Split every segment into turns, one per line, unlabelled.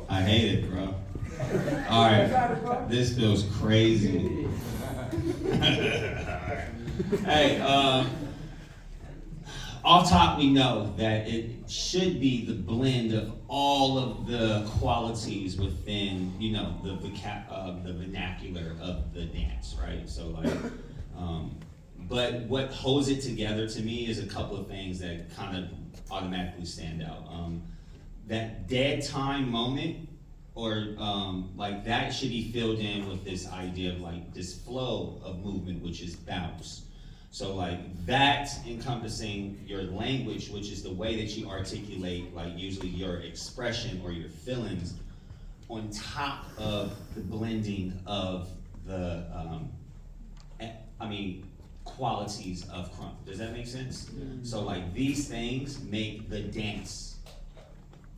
I hate it, bro. All right, this feels crazy. Hey, off top, we know that it should be the blend of all of the qualities within, you know, the vernacular of the dance, right? So like, but what holds it together to me is a couple of things that kind of automatically stand out. That dead time moment, or like that should be filled in with this idea of like this flow of movement, which is bounce. So like that encompassing your language, which is the way that you articulate like usually your expression or your feelings, on top of the blending of the, qualities of KRUMP. Does that make sense? Mm-hmm. So like these things make the dance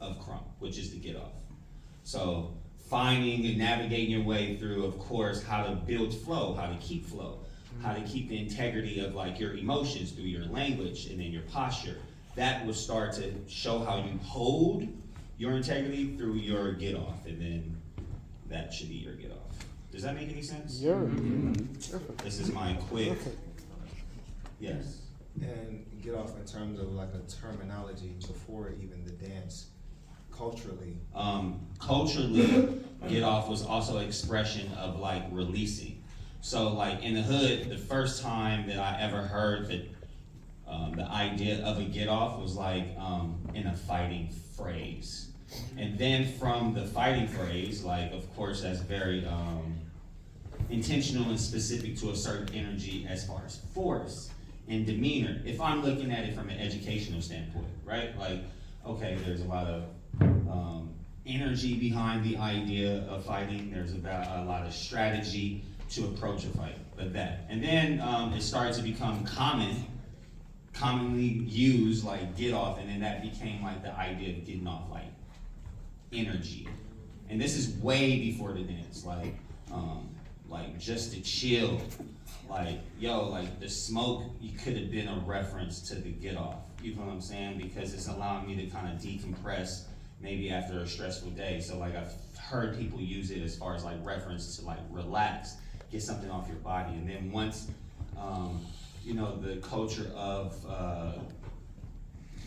of KRUMP, which is the GetOff. So finding and navigating your way through, of course, how to build flow, how to keep flow, how to keep the integrity of like your emotions through your language and then your posture. That will start to show how you hold your integrity through your GetOff, and then that should be your GetOff. Does that make any sense?
Yeah.
Mm-hmm. This is my quick. Yes.
And GetOff in terms of like a terminology before even the dance, culturally.
Culturally, GetOff was also an expression of like releasing. So like in the hood, the first time that I ever heard that the idea of a GetOff was like in a fighting phrase. And then from the fighting phrase, like of course that's very intentional and specific to a certain energy as far as force and demeanor. If I'm looking at it from an educational standpoint, right? Like, okay, there's a lot of energy behind the idea of fighting. There's about a lot of strategy to approach a fight, like that. And then it started to become commonly used, like GetOff, and then that became like the idea of getting off like energy. And this is way before the dance, like just to chill, like yo, like the smoke, you could have been a reference to the GetOff. You know what I'm saying? Because it's allowing me to kind of decompress maybe after a stressful day. So like I've heard people use it as far as like reference to like relax, get something off your body. And then once, you know, the culture of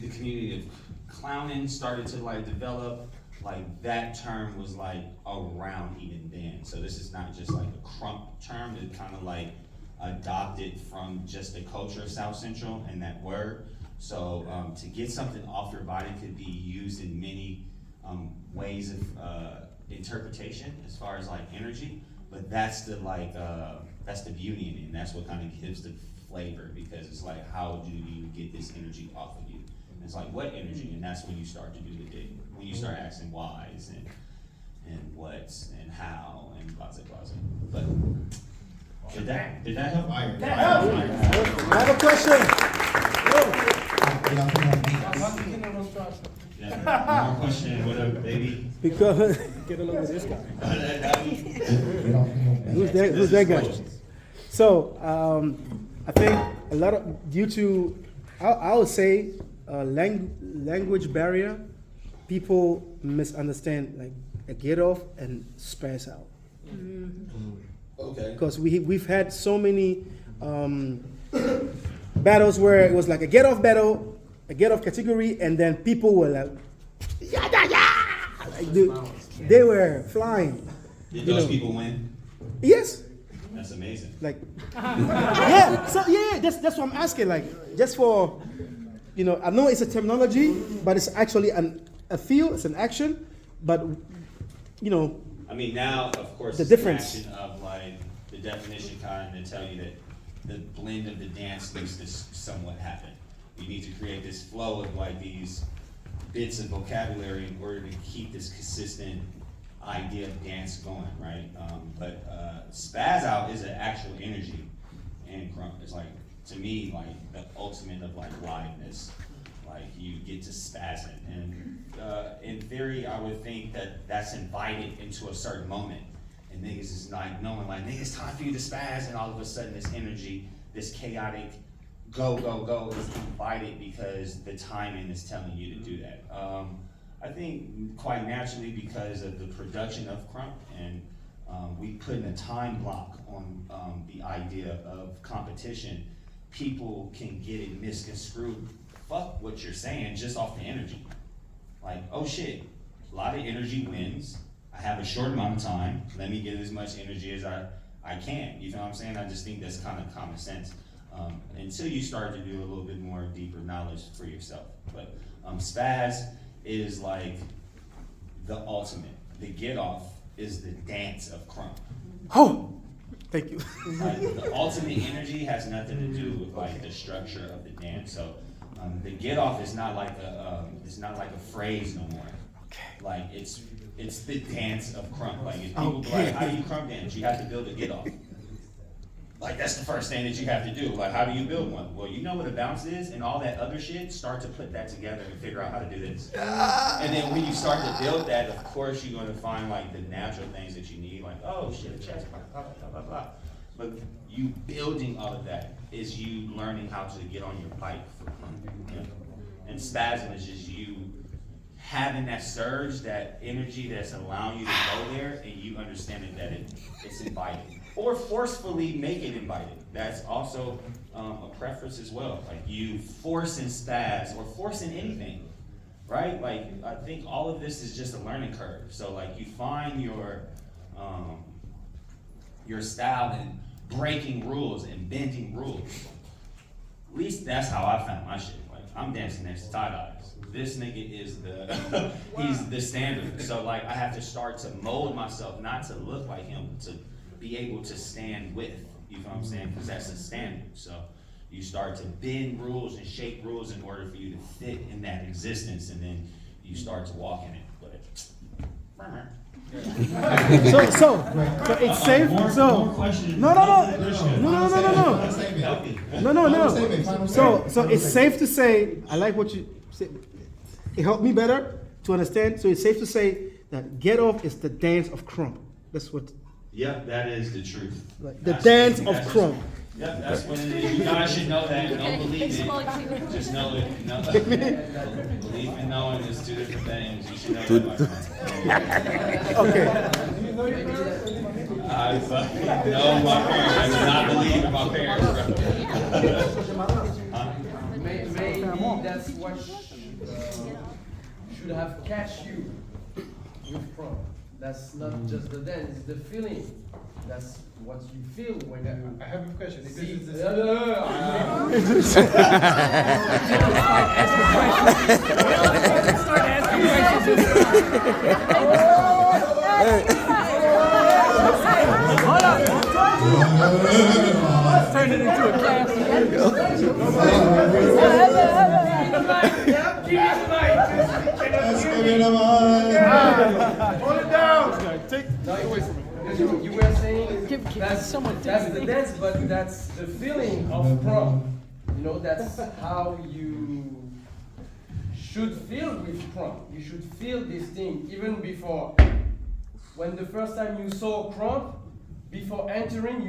the community of clowning started to like develop, like that term was like around even then. So this is not just like a KRUMP term, it kind of like adopted from just the culture of South Central and that word. So to get something off your body could be used in many ways of interpretation as far as like energy, but that's the like that's the beauty in it, and that's what kind of gives the flavor, because it's like, how do you get this energy off of you? And it's like, what energy? And that's when you start to do the digging, when you start asking whys and what's and how and blah blah blah. But did that help?
That helps. I have a question.
Yeah, more question, what up, baby?
Because get along with this guy. Who's that guy? So I think a lot of due to I would say language barrier, people misunderstand like a GetOff and spaz out.
Okay.
Because we've had so many battles where it was like a GetOff battle, a GetOff category, and then people were like, yada yada, like they were flying.
Did those people win?
Yes.
That's amazing.
Like, yeah. So yeah, that's what I'm asking. Like, just for, you know, I know it's a terminology, but it's actually a feel, it's an action, but you know.
I mean, now of course
the
it's
difference.
an action of like the definition kind of tell you that the blend of the dance needs to somewhat happen. You need to create this flow of like these bits of vocabulary in order to keep this consistent idea of dance going, right? But spaz out is an actual energy, and KRUMP is like, to me, like the ultimate of like liveness. Like you get to spazzing, and in theory, I would think that that's invited into a certain moment, and niggas is like knowing like, nigga, it's time for you to spaz, and all of a sudden this energy, this chaotic go, go, go is invited because the timing is telling you to do that. I think quite naturally because of the production of KRUMP and we put in a time block on the idea of competition, people can get it misconstrued. Fuck what you're saying just off the energy. Like, oh shit, a lot of energy wins. I have a short amount of time. Let me get as much energy as I can. You know what I'm saying? I just think that's kind of common sense. Until you start to do a little bit more deeper knowledge for yourself. But spaz is like the ultimate. The GetOff is the dance of KRUMP.
Oh, thank you.
Like, the ultimate energy has nothing to do with like the structure of the dance. So the GetOff is not like a phrase no more. Like it's the dance of KRUMP. Like if people be like, how do you KRUMP dance? You have to build a GetOff. Like that's the first thing that you have to do. Like how do you build one? Well, you know what a bounce is and all that other shit, start to put that together and figure out how to do this. And then when you start to build that, of course you're gonna find like the natural things that you need, like, oh shit, a chest, blah, blah, blah, blah. But you building all of that is you learning how to get on your bike for KRUMP. You know? And spasm is just you having that surge, that energy that's allowing you to go there, and you understanding that it's invited. Or forcefully make it invited. That's also a preference as well. Like you forcing spaz or forcing anything, right? Like I think all of this is just a learning curve. So like you find your style in breaking rules and bending rules. At least that's how I found my shit. Like I'm dancing next to tie-dyes. This nigga is he's the standard. So like I have to start to mold myself, not to look like him, to be able to stand with, you know what I'm saying? Because that's a standard. So you start to bend rules and shape rules in order for you to fit in that existence, and then you start to walk in it. But
so it's safe. No. So it's safe to say. I like what you said. It helped me better to understand. So it's safe to say that GetOff is the dance of KRUMP. That's what.
Yep, that is the truth.
Like the dance of KRUMP.
Yep, that's what it is. You guys should know that. Don't believe it. Just know it. No, belief and knowing is two different things. You should know that.
Okay.
I fucking know my parents. I do not believe in my parents, bro.
Maybe that's what should have catch you with KRUMP. That's not just the dance, it's the feeling. That's what you feel when you...
I have a question. If
See,
this is
Turn it into a class. Hold it down. Take away from it.
You were saying that's the dance, but that's the feeling of KRUMP. You know, that's how you should feel with KRUMP. You should feel this thing even before. When the first time you saw KRUMP, before entering,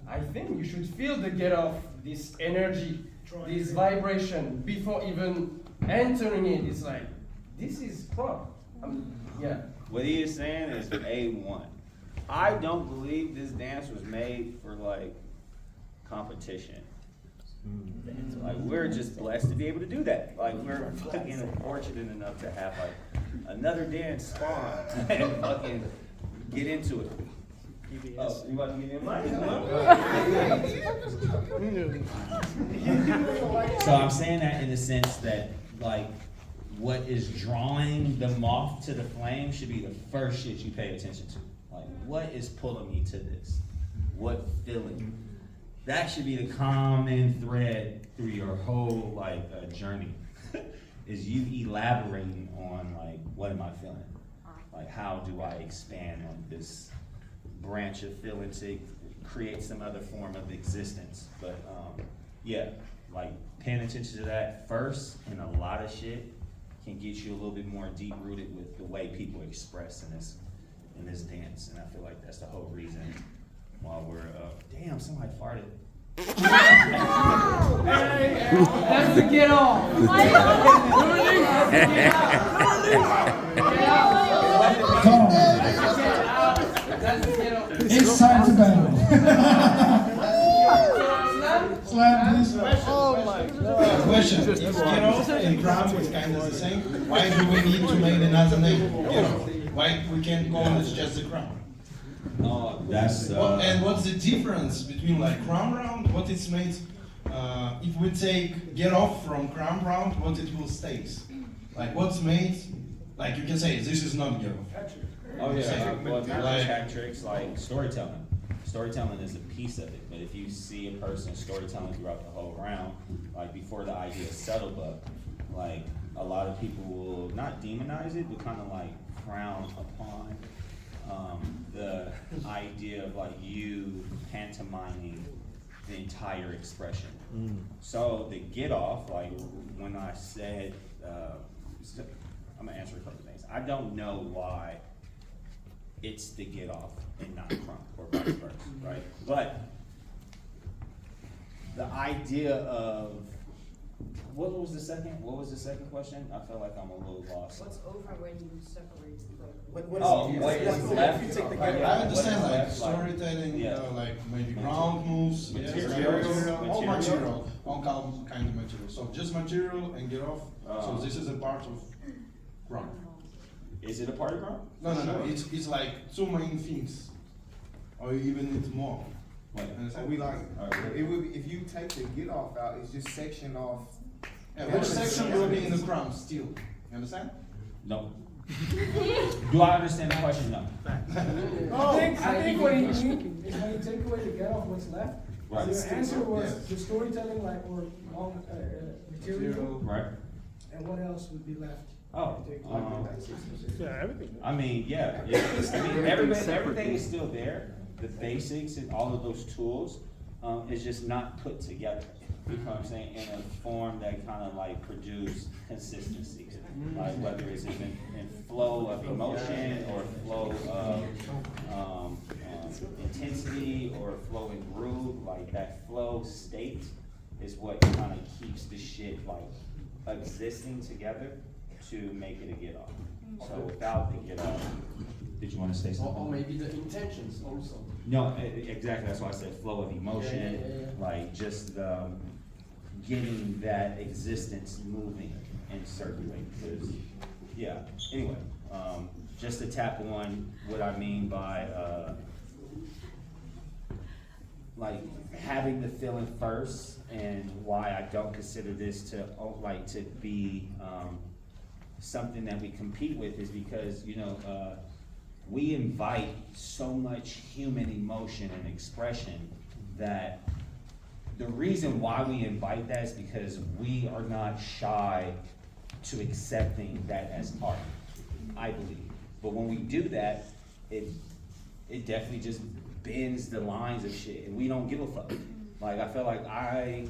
I think you should feel the GetOff, this energy, this vibration before even entering it. It's like, this is KRUMP. Yeah.
What he is saying is A1. I don't believe this dance was made for like competition. Like we're just blessed to be able to do that. Like we're fucking fortunate enough to have like another dance spawn and fucking get into it. Oh, you about to get in line? So I'm saying that in the sense that like what is drawing the moth to the flame should be the first shit you pay attention to. Like, what is pulling me to this? What feeling? That should be the common thread through your whole like journey. Is you elaborating on like, what am I feeling? Like, how do I expand on this branch of feeling to create some other form of existence? But yeah, like paying attention to that first, and a lot of shit can get you a little bit more deep rooted with the way people express in this dance. And I feel like that's the whole reason why we're damn, somebody farted.
That's the get off. That's the get off.
It's time to battle. Slam, please.
Oh my God.
Question. If GetOff and KRUMP is kind of the same, why do we need to make another name? GetOff. Why we can't call it just the KRUMP?
That's
And what's the difference between like KRUMP round, what it's made, if we take GetOff from KRUMP round, what it will state? Like what's made, like you can say, this is not GetOff.
Oh yeah,
Same.
well, not
Like-
just hat tricks, like storytelling. Storytelling is a piece of it, but if you see a person storytelling throughout the whole round, like before the idea settled up, like a lot of people will not demonize it, but kind of like frown upon the idea of like you pantomiming the entire expression. So the get off, like when I said, I'm gonna answer a couple things. I don't know why it's the get off and not KRUMP or vice versa, right? But the idea of what was the second question? I feel like I'm a little lost.
What's over when you separate the program?
Oh, wait, what's left?
I understand like
Left,
storytelling,
yeah.
like maybe ground moves, yes, all material, all kind of material. So just material and GetOff. So this is a part of KRUMP.
Is it a part of KRUMP?
No. It's like two main things, or even it's more.
Wait,
So we like,
Alright.
it would be, if you take the get off out, it's just section off.
Yeah, which section will be in the KRUMP still? You understand?
no. Do I understand the question? No.
I think what he means is when you take away the get off, what's left.
Right.
So your answer was
Yes.
the storytelling, like, or long, material,
Right?
and what else would be left?
Oh,
Yeah, everything.
I mean, yeah. I mean, everything is still there. The basics and all of those tools is just not put together. You know what I'm saying? In a form that kind of like produce consistency. Like whether it's in flow of emotion or flow of intensity or flow in groove. Like that flow state is what kind of keeps the shit like existing together to make it a get off. So without the get off, did you want to say
Or
something?
maybe the intentions also.
No, exactly. That's why I said flow of emotion,
Yeah.
like just getting that existence moving and circulating. 'Cause, yeah. Anyway, just to tap on what I mean by like having the feeling first, and why I don't consider this to like to be something that we compete with is because we invite so much human emotion and expression that the reason why we invite that is because we are not shy to accepting that as art, I believe. But when we do that, it definitely just bends the lines of shit, and we don't give a fuck. Like, I feel like I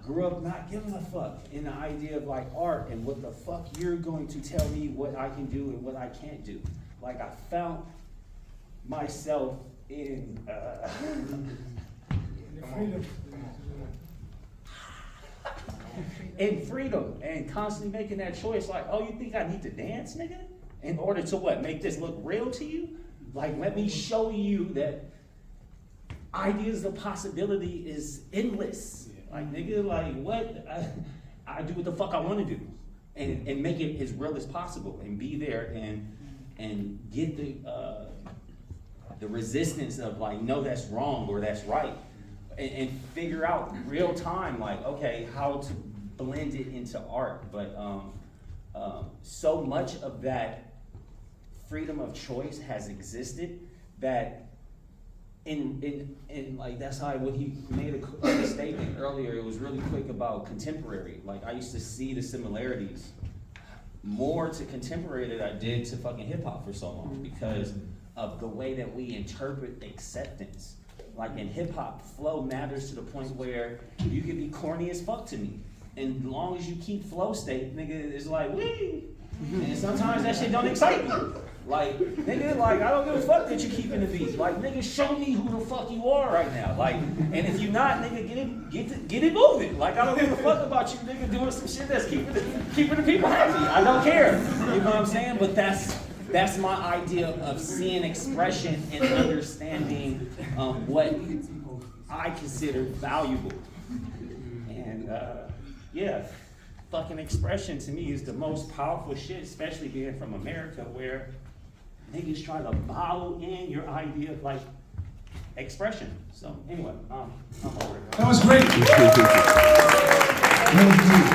grew up not giving a fuck in the idea of like art and what the fuck you're going to tell me what I can do and what I can't do. Like, I found myself in freedom and constantly making that choice. Like, oh, you think I need to dance, nigga? In order to what? Make this look real to you? Like, let me show you that ideas of possibility is endless. Like, nigga, like, what? I do what the fuck I want to do, and make it as real as possible, and be there and get the resistance of like, no, that's wrong or that's right, and figure out real time, like, okay, how to blend it into art. But so much of that freedom of choice has existed that in like, that's how when he made a statement earlier, it was really quick about contemporary. Like, I used to see the similarities more to contemporary than I did to fucking hip hop for so long, because of the way that we interpret acceptance. Like, in hip hop, flow matters to the point where you can be corny as fuck to me, and as long as you keep flow state, nigga, it's like, wee.
And sometimes that shit don't excite me. Like, nigga, like, I don't give a fuck that you keeping the beat. Like, nigga, show me who the fuck you are right now. Like, and if you not, nigga, get it moving. Like, I don't give a fuck about you, nigga, doing some shit that's keeping the people happy. I don't care. You know what I'm saying? But that's my idea of seeing expression and understanding what I consider valuable. And yeah, fucking expression to me is the most powerful shit, especially being from America, where niggas try to bottle in your idea of like expression. So anyway, I'm over it.
That was great. Thank you.